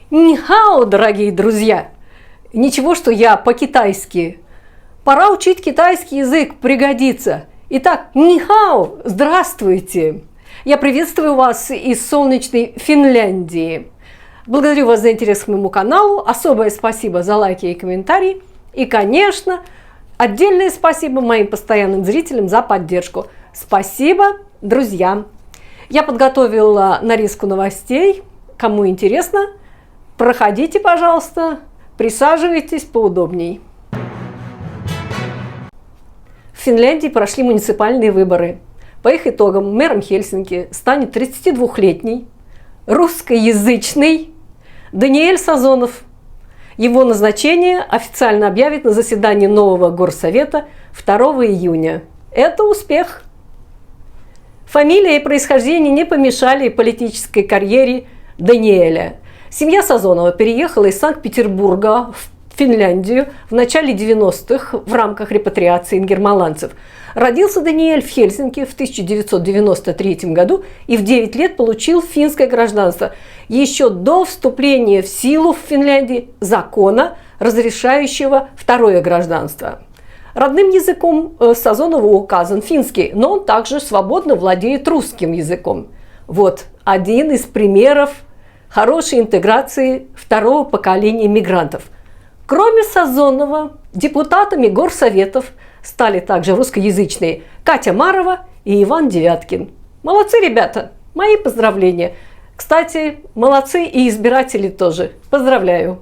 Нихао, дорогие друзья! Ничего, что я по-китайски. Пора учить китайский язык, пригодится. Итак, нихао, здравствуйте! Я приветствую вас из солнечной Финляндии. Благодарю вас за интерес к моему каналу. Особое спасибо за лайки и комментарии. И, конечно, отдельное спасибо моим постоянным зрителям за поддержку. Спасибо, друзья! Я подготовила нарезку новостей. Кому интересно, проходите, пожалуйста, присаживайтесь поудобней. В Финляндии прошли муниципальные выборы. По их итогам мэром Хельсинки станет 32-летний русскоязычный Даниэль Сазонов. Его назначение официально объявят на заседании нового горсовета 2 июня. Это успех. Фамилия и происхождение не помешали политической карьере Даниэля. Семья Сазонова переехала из Санкт-Петербурга в Финляндию в начале 90-х в рамках репатриации ингерманландцев. Родился Даниэль в Хельсинки в 1993 году и в 9 лет получил финское гражданство, еще до вступления в силу в Финляндии закона, разрешающего второе гражданство. Родным языком Сазонова указан финский, но он также свободно владеет русским языком. Вот один из примеров хорошей интеграции второго поколения мигрантов. Кроме Сазонова, депутатами горсоветов стали также русскоязычные Катя Марова и Иван Девяткин. Молодцы, ребята! Мои поздравления! Кстати, молодцы и избиратели тоже. Поздравляю!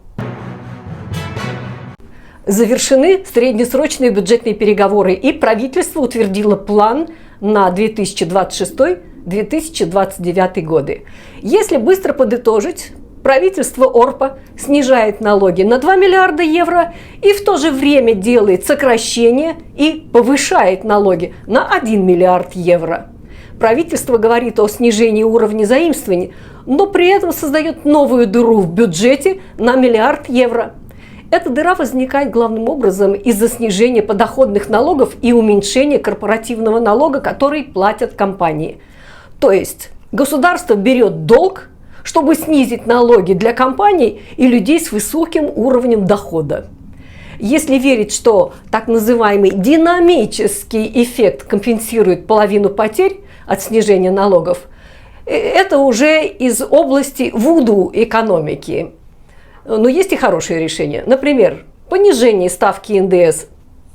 Завершены среднесрочные бюджетные переговоры, и правительство утвердило план на 2026-2029 годы. Если быстро подытожить, правительство Орпа снижает налоги на 2 миллиарда евро и в то же время делает сокращение и повышает налоги на 1 миллиард евро. Правительство говорит о снижении уровня заимствований, но при этом создает новую дыру в бюджете на 1 миллиард евро. Эта дыра возникает главным образом из-за снижения подоходных налогов и уменьшения корпоративного налога, который платят компании. То есть государство берет долг, чтобы снизить налоги для компаний и людей с высоким уровнем дохода. Если верить, что так называемый динамический эффект компенсирует половину потерь от снижения налогов, это уже из области вуду экономики. Но есть и хорошие решения. Например, понижение ставки НДС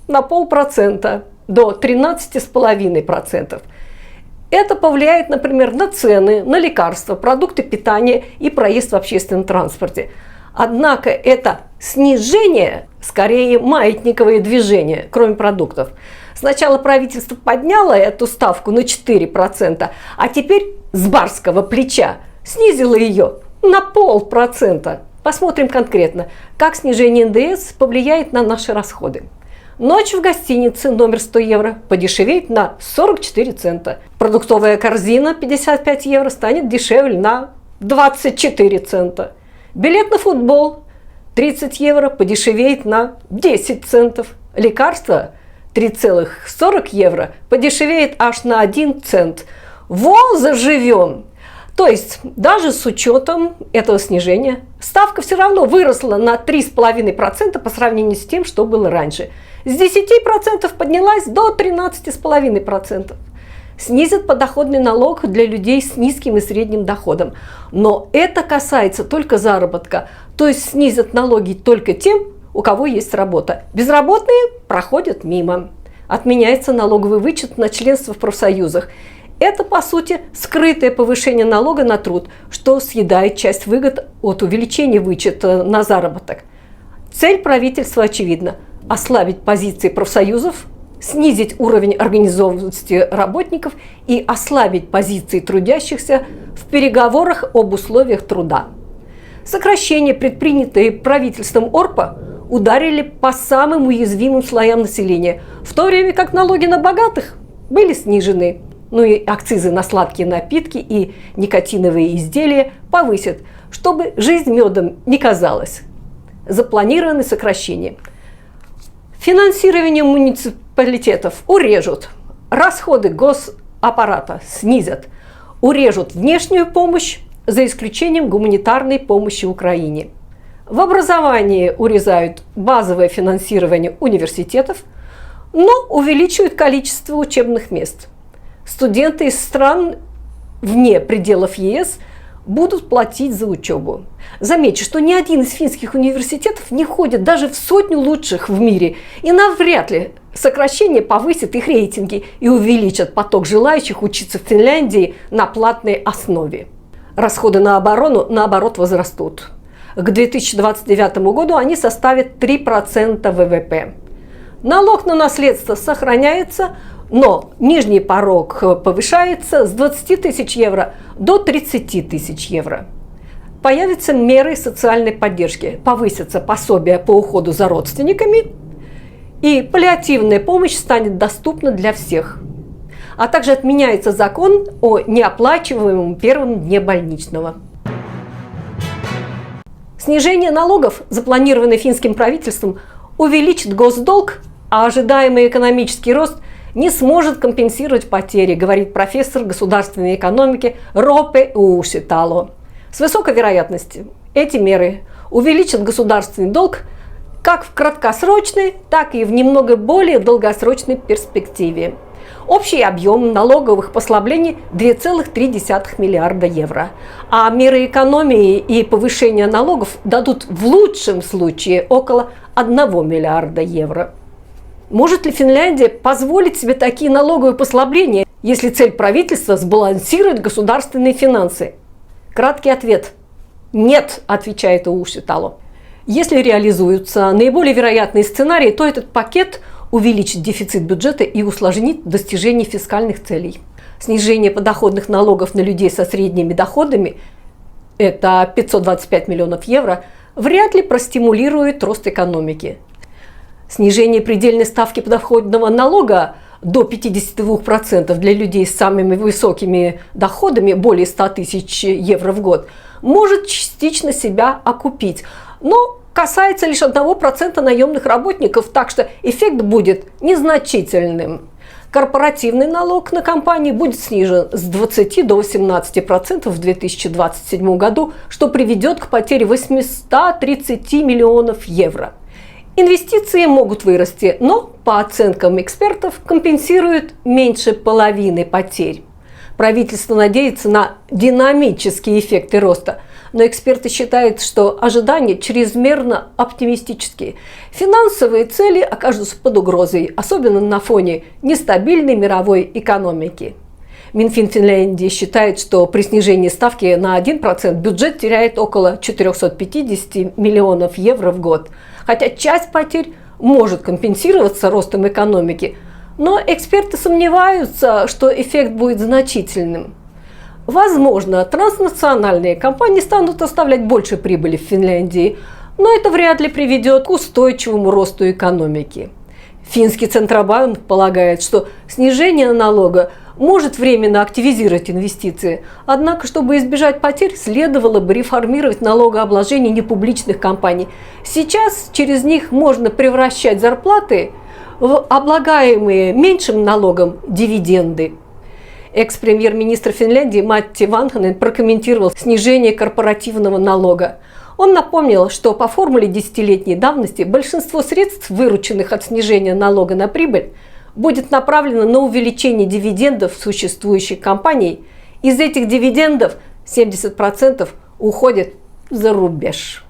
на 0,5% до 13,5%. Это повлияет, например, на цены, на лекарства, продукты питания и проезд в общественном транспорте. Однако это снижение скорее маятниковое движение, кроме продуктов. Сначала правительство подняло эту ставку на 4%, а теперь с барского плеча снизило ее на 0,5%. Посмотрим конкретно, как снижение НДС повлияет на наши расходы. Ночь в гостинице номер 100 евро подешевеет на 44 цента. Продуктовая корзина 55 евро станет дешевле на 24 цента. Билет на футбол 30 евро подешевеет на 10 центов. Лекарство 3,40 евро подешевеет аж на 1 цент. Во, заживем! То есть даже с учетом этого снижения ставка все равно выросла на 3,5% по сравнению с тем, что было раньше. С 10% поднялась до 13,5%. Снизят подоходный налог для людей с низким и средним доходом. Но это касается только заработка. То есть снизят налоги только тем, у кого есть работа. Безработные проходят мимо. Отменяется налоговый вычет на членство в профсоюзах. Это, по сути, скрытое повышение налога на труд, что съедает часть выгод от увеличения вычета на заработок. Цель правительства очевидна – ослабить позиции профсоюзов, снизить уровень организованности работников и ослабить позиции трудящихся в переговорах об условиях труда. Сокращения, предпринятые правительством Орпа, ударили по самым уязвимым слоям населения, в то время как налоги на богатых были снижены. Ну и акцизы на сладкие напитки и никотиновые изделия повысят, чтобы жизнь медом не казалась. Запланированы сокращения. Финансирование муниципалитетов урежут, расходы госаппарата снизят, урежут внешнюю помощь, за исключением гуманитарной помощи Украине. В образовании урезают базовое финансирование университетов, но увеличивают количество учебных мест. Студенты из стран вне пределов ЕС будут платить за учебу. Замечу, что ни один из финских университетов не входит даже в 100 лучших в мире, и навряд ли сокращение повысит их рейтинги и увеличат поток желающих учиться в Финляндии на платной основе. Расходы на оборону, наоборот, возрастут. К 2029 году они составят 3% ВВП. Налог на наследство сохраняется, но нижний порог повышается с 20 тысяч евро до 30 тысяч евро. Появятся меры социальной поддержки, повысятся пособия по уходу за родственниками, и паллиативная помощь станет доступна для всех. А также отменяется закон о неоплачиваемом первом дне больничного. Снижение налогов, запланированное финским правительством, увеличит госдолг, а ожидаемый экономический рост не сможет компенсировать потери, говорит профессор государственной экономики Ропе Ууситало. С высокой вероятностью эти меры увеличат государственный долг как в краткосрочной, так и в немного более долгосрочной перспективе. Общий объем налоговых послаблений 2,3 миллиарда евро. А меры экономии и повышения налогов дадут в лучшем случае около 1 миллиарда евро. Может ли Финляндия позволить себе такие налоговые послабления, если цель правительства – сбалансировать государственные финансы? Краткий ответ – нет, отвечает Ууситало. Если реализуются наиболее вероятные сценарии, то этот пакет увеличит дефицит бюджета и усложнит достижение фискальных целей. Снижение подоходных налогов на людей со средними доходами – это 525 миллионов евро – вряд ли простимулирует рост экономики. Снижение предельной ставки подоходного налога до 52% для людей с самыми высокими доходами, более 100 тысяч евро в год, может частично себя окупить, но касается лишь 1% наемных работников, так что эффект будет незначительным. Корпоративный налог на компании будет снижен с 20 до 18% в 2027 году, что приведет к потере 830 миллионов евро. Инвестиции могут вырасти, но, по оценкам экспертов, компенсируют меньше половины потерь. Правительство надеется на динамические эффекты роста, но эксперты считают, что ожидания чрезмерно оптимистические. Финансовые цели окажутся под угрозой, особенно на фоне нестабильной мировой экономики. Минфин Финляндии считает, что при снижении ставки на 1% бюджет теряет около 450 миллионов евро в год. Хотя часть потерь может компенсироваться ростом экономики, но эксперты сомневаются, что эффект будет значительным. Возможно, транснациональные компании станут оставлять больше прибыли в Финляндии, но это вряд ли приведет к устойчивому росту экономики. Финский Центробанк полагает, что снижение налога может временно активизировать инвестиции. Однако, чтобы избежать потерь, следовало бы реформировать налогообложение непубличных компаний. Сейчас через них можно превращать зарплаты в облагаемые меньшим налогом дивиденды. Экс-премьер-министр Финляндии Матти Ванханен прокомментировал снижение корпоративного налога. Он напомнил, что по формуле десятилетней давности большинство средств, вырученных от снижения налога на прибыль, будет направлено на увеличение дивидендов существующих компаний. Из этих дивидендов 70% уходят за рубеж.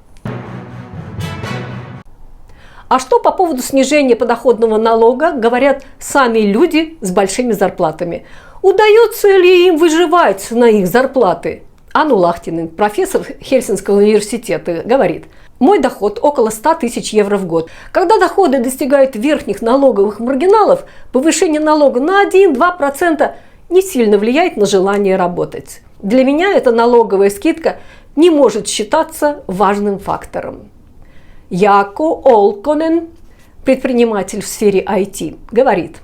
А что по поводу снижения подоходного налога говорят сами люди с большими зарплатами? Удается ли им выживать на их зарплаты? Ану Лахтинен, профессор Хельсинского университета, говорит: мой доход около 100 тысяч евро в год. Когда доходы достигают верхних налоговых маргиналов, повышение налога на 1-2% не сильно влияет на желание работать. Для меня эта налоговая скидка не может считаться важным фактором. Яко Олконен, предприниматель в сфере IT, говорит: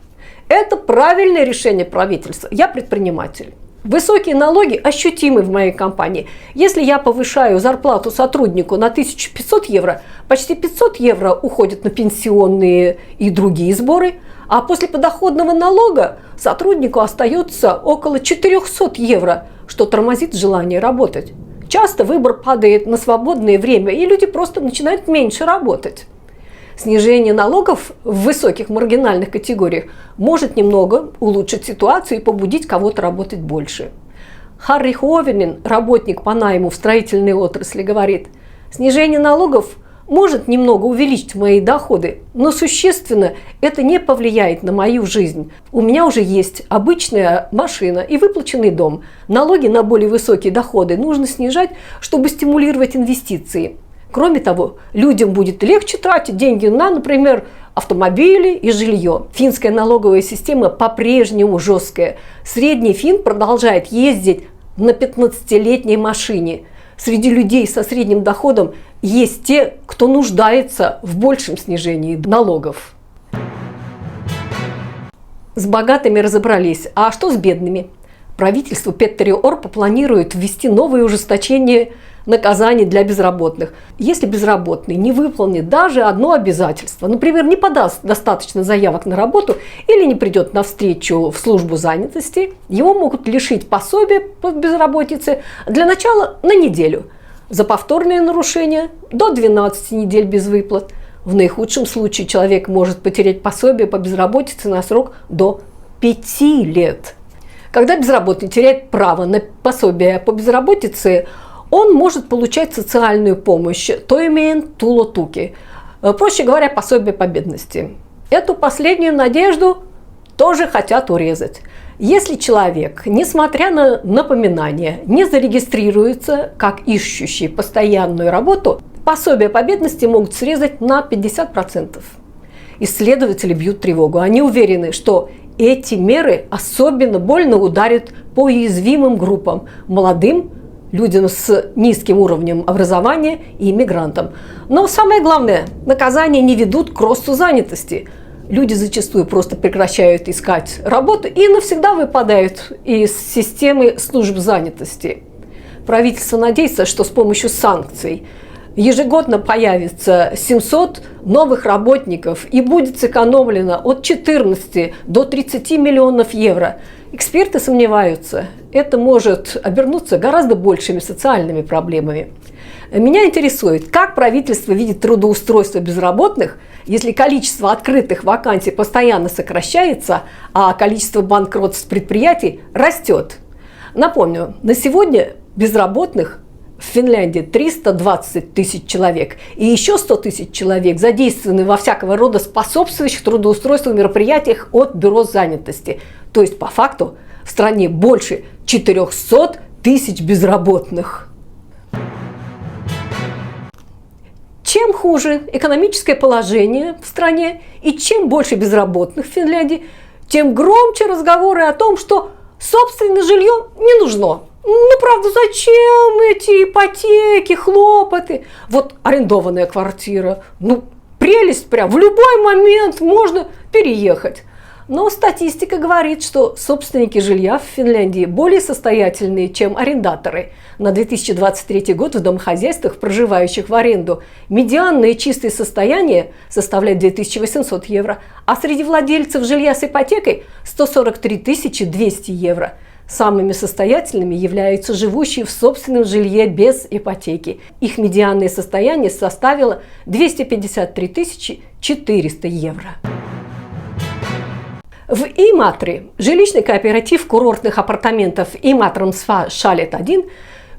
это правильное решение правительства. Я предприниматель. Высокие налоги ощутимы в моей компании. Если я повышаю зарплату сотруднику на 1500 евро, почти 500 евро уходят на пенсионные и другие сборы, а после подоходного налога сотруднику остается около 400 евро, что тормозит желание работать. Часто выбор падает на свободное время, и люди просто начинают меньше работать. Снижение налогов в высоких маргинальных категориях может немного улучшить ситуацию и побудить кого-то работать больше. Харри Ховенин, работник по найму в строительной отрасли, говорит: снижение налогов может немного увеличить мои доходы, но существенно это не повлияет на мою жизнь. У меня уже есть обычная машина и выплаченный дом. Налоги на более высокие доходы нужно снижать, чтобы стимулировать инвестиции. Кроме того, людям будет легче тратить деньги на, например, автомобили и жилье. Финская налоговая система по-прежнему жесткая. Средний фин продолжает ездить на 15-летней машине. Среди людей со средним доходом есть те, кто нуждается в большем снижении налогов. С богатыми разобрались, а что с бедными? Правительство Петтери Орпо планирует ввести новые ужесточения наказаний для безработных. Если безработный не выполнит даже одно обязательство, например, не подаст достаточно заявок на работу или не придет на встречу в службу занятости, его могут лишить пособия по безработице для начала на неделю. За повторные нарушения до 12 недель без выплат. В наихудшем случае человек может потерять пособие по безработице на срок до 5 лет. Когда безработный теряет право на пособие по безработице, он может получать социальную помощь, тоимейн тулотуки, проще говоря, пособие по бедности. Эту последнюю надежду тоже хотят урезать. Если человек, несмотря на напоминания, не зарегистрируется как ищущий постоянную работу, пособие по бедности могут срезать на 50%. Исследователи бьют тревогу. Они уверены, что эти меры особенно больно ударят по уязвимым группам – молодым, людям с низким уровнем образования и иммигрантам. Но самое главное, наказания не ведут к росту занятости. Люди зачастую просто прекращают искать работу и навсегда выпадают из системы служб занятости. Правительство надеется, что с помощью санкций ежегодно появится 700 новых работников и будет сэкономлено от 14 до 30 миллионов евро. Эксперты сомневаются, это может обернуться гораздо большими социальными проблемами. Меня интересует, как правительство видит трудоустройство безработных, если количество открытых вакансий постоянно сокращается, а количество банкротств предприятий растет. Напомню, на сегодня безработных в Финляндии 320 тысяч человек, и еще 100 тысяч человек задействованы во всякого рода способствующих трудоустройству мероприятиях от бюро занятости. То есть, по факту, в стране больше 400 тысяч безработных. Чем хуже экономическое положение в стране и чем больше безработных в Финляндии, тем громче разговоры о том, что собственное жилье не нужно. Ну, правда, зачем эти ипотеки, хлопоты? Вот арендованная квартира, ну, прелесть прям, в любой момент можно переехать. Но статистика говорит, что собственники жилья в Финляндии более состоятельные, чем арендаторы. На 2023 год в домохозяйствах, проживающих в аренду, медианное чистое состояние составляет 2800 евро, а среди владельцев жилья с ипотекой 143 200 евро. Самыми состоятельными являются живущие в собственном жилье без ипотеки. Их медианное состояние составило 253 400 евро. В Иматре жилищный кооператив курортных апартаментов Иматрансфа Шалет-1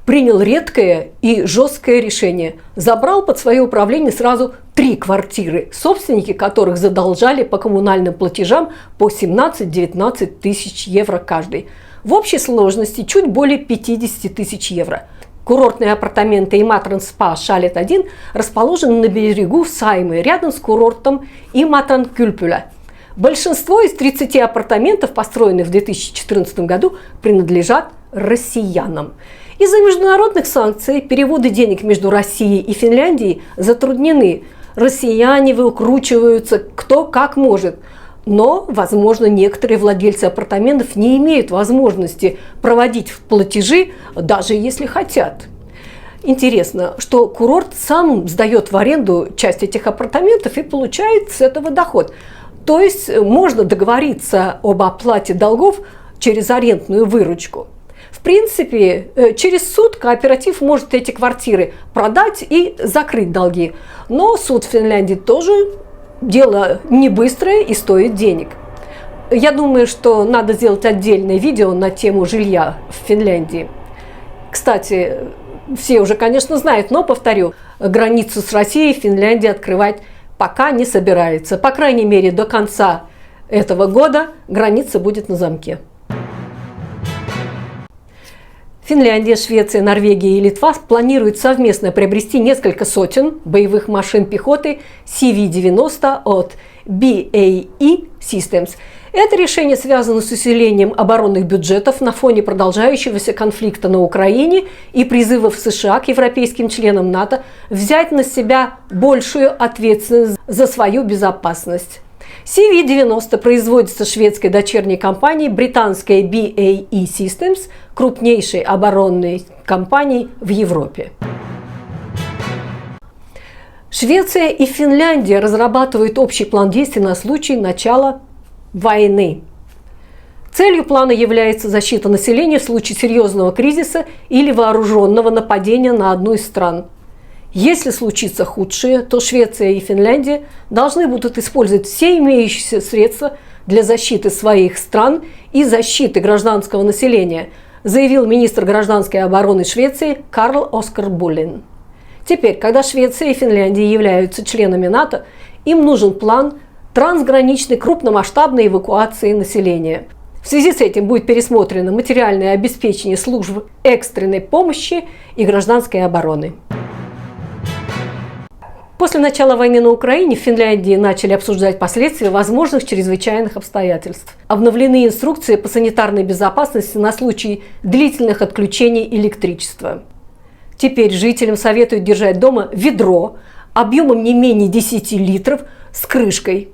принял редкое и жесткое решение. Забрал под свое управление сразу 3 квартиры, собственники которых задолжали по коммунальным платежам по 17-19 тысяч евро каждый. В общей сложности чуть более 50 тысяч евро. Курортные апартаменты Иматрансфа Шалет-1 расположены на берегу Саймы, рядом с курортом Иматран-Кюльпюля. Большинство из 30 апартаментов, построенных в 2014 году, принадлежат россиянам. Из-за международных санкций переводы денег между Россией и Финляндией затруднены. Россияне выкручиваются кто как может. Но, возможно, некоторые владельцы апартаментов не имеют возможности проводить платежи, даже если хотят. Интересно, что курорт сам сдает в аренду часть этих апартаментов и получает с этого доход. То есть можно договориться об оплате долгов через арендную выручку. В принципе, через суд кооператив может эти квартиры продать и закрыть долги. Но суд в Финляндии тоже дело не быстрое и стоит денег. Я думаю, что надо сделать отдельное видео на тему жилья в Финляндии. Кстати, все уже, конечно, знают, но повторю, границу с Россией Финляндия открывать пока не собирается. По крайней мере, до конца этого года граница будет на замке. Финляндия, Швеция, Норвегия и Литва планируют совместно приобрести несколько сотен боевых машин пехоты CV-90 от BAE Systems. Это решение связано с усилением оборонных бюджетов на фоне продолжающегося конфликта на Украине и призывов США к европейским членам НАТО взять на себя большую ответственность за свою безопасность. CV-90 производится шведской дочерней компанией британской BAE Systems, крупнейшей оборонной компанией в Европе. Швеция и Финляндия разрабатывают общий план действий на случай начала войны. Целью плана является защита населения в случае серьезного кризиса или вооруженного нападения на одну из стран. Если случится худшее, то Швеция и Финляндия должны будут использовать все имеющиеся средства для защиты своих стран и защиты гражданского населения, заявил министр гражданской обороны Швеции Карл Оскар Буллин. Теперь, когда Швеция и Финляндия являются членами НАТО, им нужен план трансграничной крупномасштабной эвакуации населения. В связи с этим будет пересмотрено материальное обеспечение служб экстренной помощи и гражданской обороны. После начала войны на Украине в Финляндии начали обсуждать последствия возможных чрезвычайных обстоятельств. Обновлены инструкции по санитарной безопасности на случай длительных отключений электричества. Теперь жителям советуют держать дома ведро объемом не менее 10 литров с крышкой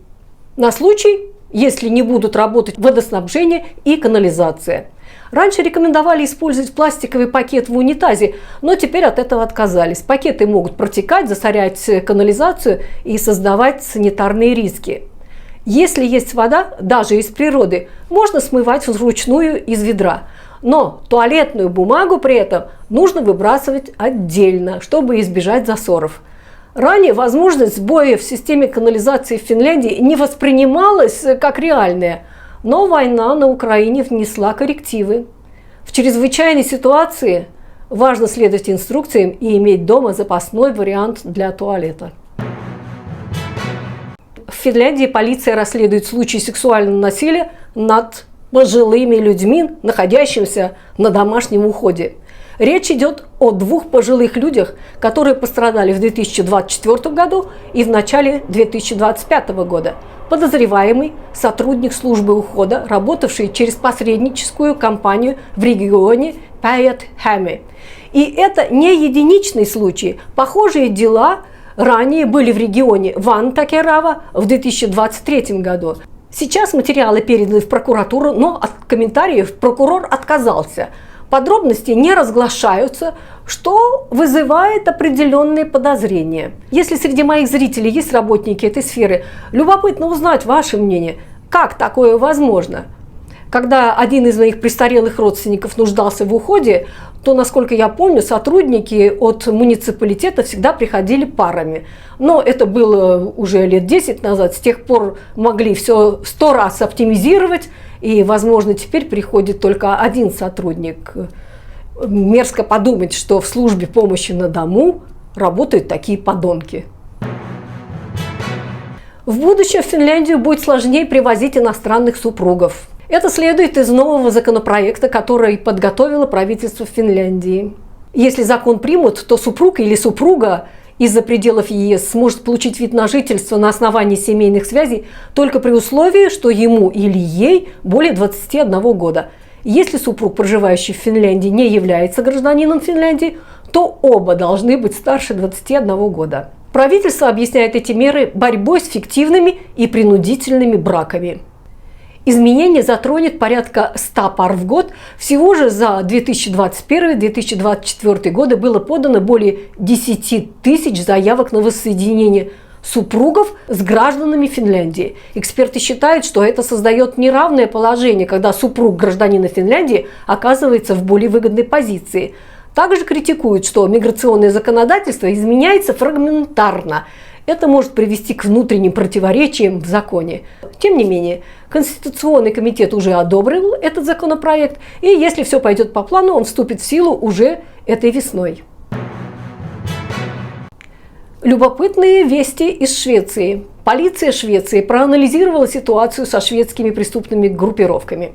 на случай, если не будут работать водоснабжение и канализация. Раньше рекомендовали использовать пластиковый пакет в унитазе, но теперь от этого отказались. Пакеты могут протекать, засорять канализацию и создавать санитарные риски. Если есть вода, даже из природы, можно смывать вручную из ведра. Но туалетную бумагу при этом нужно выбрасывать отдельно, чтобы избежать засоров. Ранее возможность сбоя в системе канализации в Финляндии не воспринималась как реальная. Но война на Украине внесла коррективы. В чрезвычайной ситуации важно следовать инструкциям и иметь дома запасной вариант для туалета. В Финляндии полиция расследует случаи сексуального насилия над пожилыми людьми, находящимися на домашнем уходе. Речь идет о 2 пожилых людях, которые пострадали в 2024 году и в начале 2025 года. Подозреваемый – сотрудник службы ухода, работавший через посредническую компанию в регионе Päijät-Häme. И это не единичный случай. Похожие дела ранее были в регионе Вантакерава в 2023 году. Сейчас материалы переданы в прокуратуру, но от комментариев прокурор отказался. Подробности не разглашаются, что вызывает определенные подозрения. Если среди моих зрителей есть работники этой сферы, любопытно узнать ваше мнение, как такое возможно. Когда один из моих престарелых родственников нуждался в уходе, то, насколько я помню, сотрудники от муниципалитета всегда приходили парами. Но это было уже лет 10 назад, с тех пор могли все 100 раз оптимизировать, и, возможно, теперь приходит только один сотрудник. Мерзко подумать, что в службе помощи на дому работают такие подонки. В будущем в Финляндию будет сложнее привозить иностранных супругов. Это следует из нового законопроекта, который подготовило правительство Финляндии. Если закон примут, то супруг или супруга из-за пределов ЕС сможет получить вид на жительство на основании семейных связей только при условии, что ему или ей более 21 года. Если супруг, проживающий в Финляндии, не является гражданином Финляндии, то оба должны быть старше 21 года. Правительство объясняет эти меры борьбой с фиктивными и принудительными браками. Изменение затронет порядка 100 пар в год. Всего же за 2021-2024 годы было подано более 10 тысяч заявок на воссоединение. супругов с гражданами Финляндии. Эксперты считают, что это создает неравное положение, когда супруг гражданина Финляндии оказывается в более выгодной позиции. Также критикуют, что миграционное законодательство изменяется фрагментарно. Это может привести к внутренним противоречиям в законе. Тем не менее, Конституционный комитет уже одобрил этот законопроект, и если все пойдет по плану, он вступит в силу уже этой весной. Любопытные вести из Швеции. Полиция Швеции проанализировала ситуацию со шведскими преступными группировками.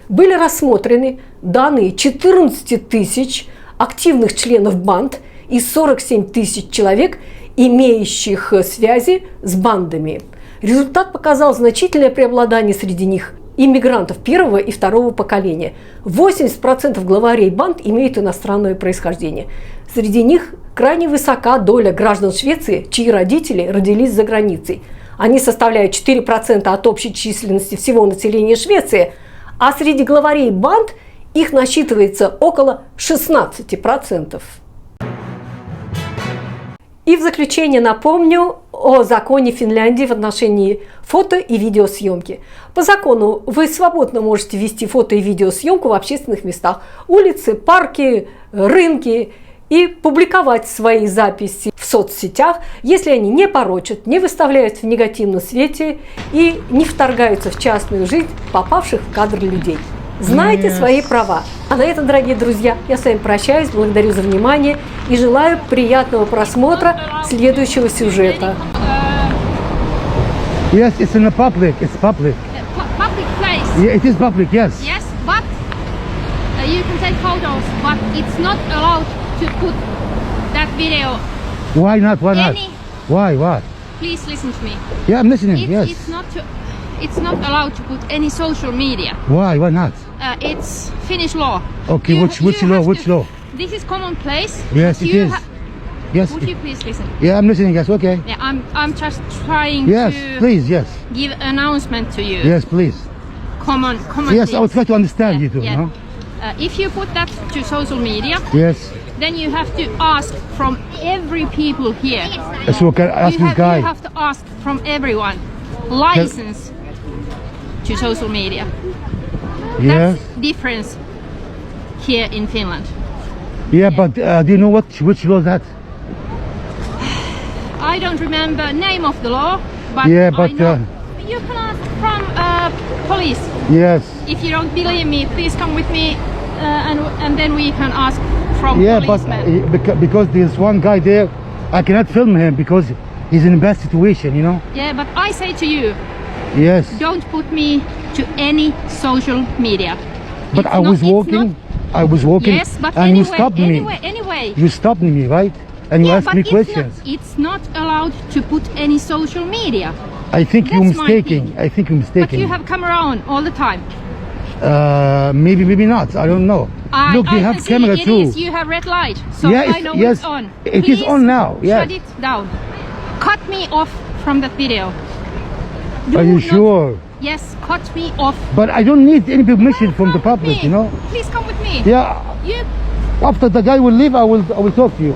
Были рассмотрены данные 14 тысяч активных членов банд и 47 тысяч человек, имеющих связи с бандами. Результат показал значительное преобладание среди них иммигрантов первого и второго поколения. 80% главарей банд имеют иностранное происхождение. Среди них крайне высока доля граждан Швеции, чьи родители родились за границей. Они составляют 4% от общей численности всего населения Швеции, а среди главарей банд их насчитывается около 16%. И в заключение напомню о законе Финляндии в отношении фото- и видеосъемки. По закону вы свободно можете вести фото- и видеосъемку в общественных местах, улицы, парки, рынки, и публиковать свои записи в соцсетях, если они не порочат, не выставляют в негативном свете и не вторгаются в частную жизнь попавших в кадр людей. Знайте свои права. А на этом, дорогие друзья, я с вами прощаюсь, благодарю за внимание и желаю приятного просмотра следующего сюжета. Yes, it's in the public. It's public. Public place. Yeah, it is public. Yes. Yes, but you can take photos, but it's not allowed to put that video. Why not? Why not? Any- Why? Please listen to me. Yeah, I'm listening. Yes. It's not allowed to put any social media. Why not? It's Finnish law. Okay, You- which you law? have Which to- law? This is commonplace. Yes, it You is. ha- Yes. Would you please listen? Yeah, I'm listening. Yes. Okay. Yeah, I'm just trying Yes, to please. Yes. give announcement to you. Yes, please. Common Yes, I will things. try to understand Yeah, you too. yeah. No? If you put that to social media, Yes. then you have to ask from every people here. So can I ask You this guy? have to ask from everyone license to social media. Yes. That's difference here in Finland. Yeah, but do you know which law is that? I don't remember name of the law, but Yeah, but, I know. You can ask from police. Yes. If you don't believe me, please come with me, and then we can ask from Yeah, but policemen. because there's one guy there, I cannot film him because he's in a bad situation. You know. Yeah, but I say to you, Yes. don't put me to any social media. But It's I was not- it's walking. not- I was walking, Yes, but and you anyway, stopped me. anyway. You stopped me, right? And you Yeah, asked but me it's questions. It's not allowed to put any social media. I think you're That's my mistaking. thing. I think you're But mistaking. you have camera on all the time. Maybe not. I don't know. Look, I you have can see camera it too. is. You have red light, so Yeah, I know yes, it's on. it is Please on now, yes. shut it down. Cut me off from that video. Do Are you not- sure? Yes, cut me off. But I don't need any permission from the Come with public. me. You know. Please come with me. Yeah. You After the guy will leave, I will talk to you.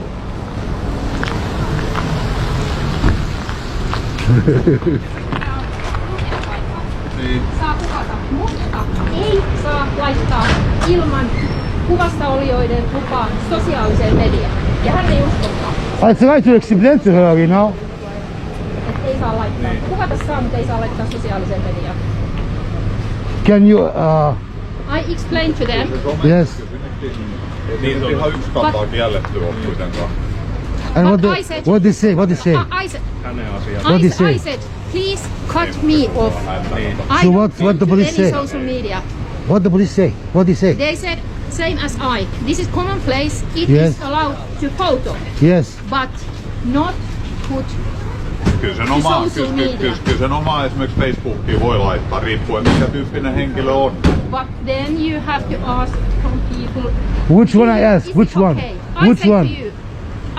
saa kuvata, mutta ei saa laittaa ilman kuvastaolijoiden lupaa sosiaaliseen mediaan. Ja hän ei uskokaan, I try to explain to her, you know. että ei saa laittaa. Kuvata saa, mutta ei saa laittaa sosiaaliseen mediaan. Can you? I explained to them. Yes. Niin on ihan yksi kanta kielletty on kuitenkaan. And But what I said- what they say? What they say? I said, Hänen asiaan. What did he say? I said, please cut me off. Niin. I So don't what want the police any say? social media. What the police say? What they say? They said same as I. This is common place. It Yes. is allowed to photo, Yes. but not put. Kyllä sen oma, social media. kyllä sen oma esimerkiksi Facebookiin voi laittaa, riippuen mikä tyyppinen henkilö on. But then you have to ask from people. Which one I ask? Is Which it one? okay? I Which said one? to you,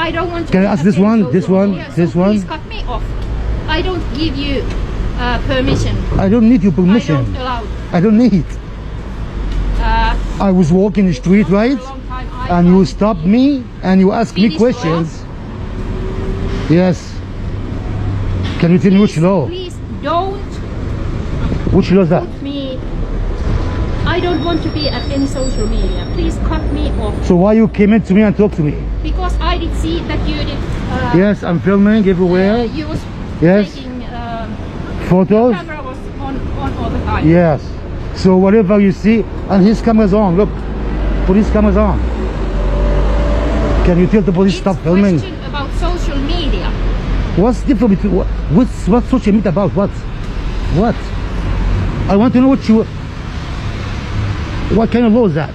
I don't want to. Can I put ask that this in one, social this one, media, this so one? Please cut me off. I don't give you permission. I don't need your I permission. don't allow. I don't need. I was walking the street, For a right? long time, And you stopped me and you asked me Finish questions. Yes. Can you tell me which law? Please don't Which law is that? put me. I don't want to be at any social media. Please cut me off. So why you came in to me and talked to me? Because I did see that you did. Yes, I'm filming everywhere. You was Yes. taking. Photos? Camera was on all the time. Yes. So whatever you see, and his camera's on. Look, police camera's on. Can you tell the police It's stop filming? question about social media. What's different between what's social media about? What? I want to know what kind of law is that?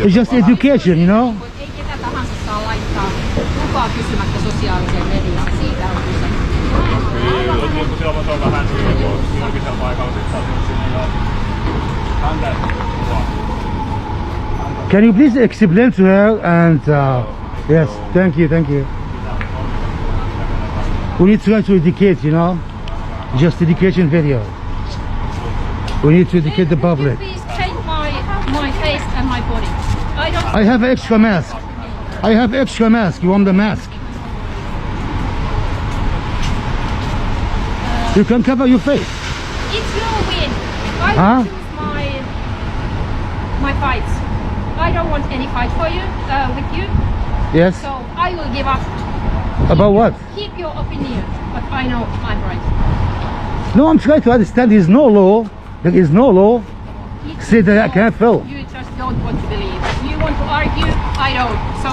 It's just education, you know. Ei ketä tahansa saa laittaa lupaa kysymättä sosiaaliseen mediaan. Siitä on kyse. Mutta silloin se on vähän julkisella paikalla sitten sinne jo kantaa. Can you please explain to her and yes, thank you. We need to try to educate, you know, just education video. We need to educate the public. Please change my face and my body. I have extra mask. You want the mask? You can cover your face. It's your win. I Huh? choose my fights. I don't want any fight for you with you. Yes. So I will give up. About what? Keep your opinion, but I know I'm right. No, I'm trying to understand. There is no law. Say that I can't film. You just don't want to believe. You want to argue. I don't. So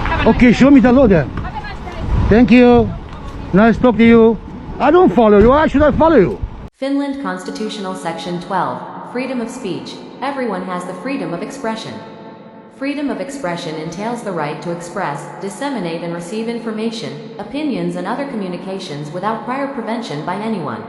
have a Okay, nice show me the law then. day. Have a nice day. Thank you. Nice talk to you. I don't follow you. Why should I follow you? Finland Constitutional Section 12, Freedom of Speech. Everyone has the freedom of expression. Freedom of expression entails the right to express, disseminate and receive information, opinions and other communications without prior prevention by anyone.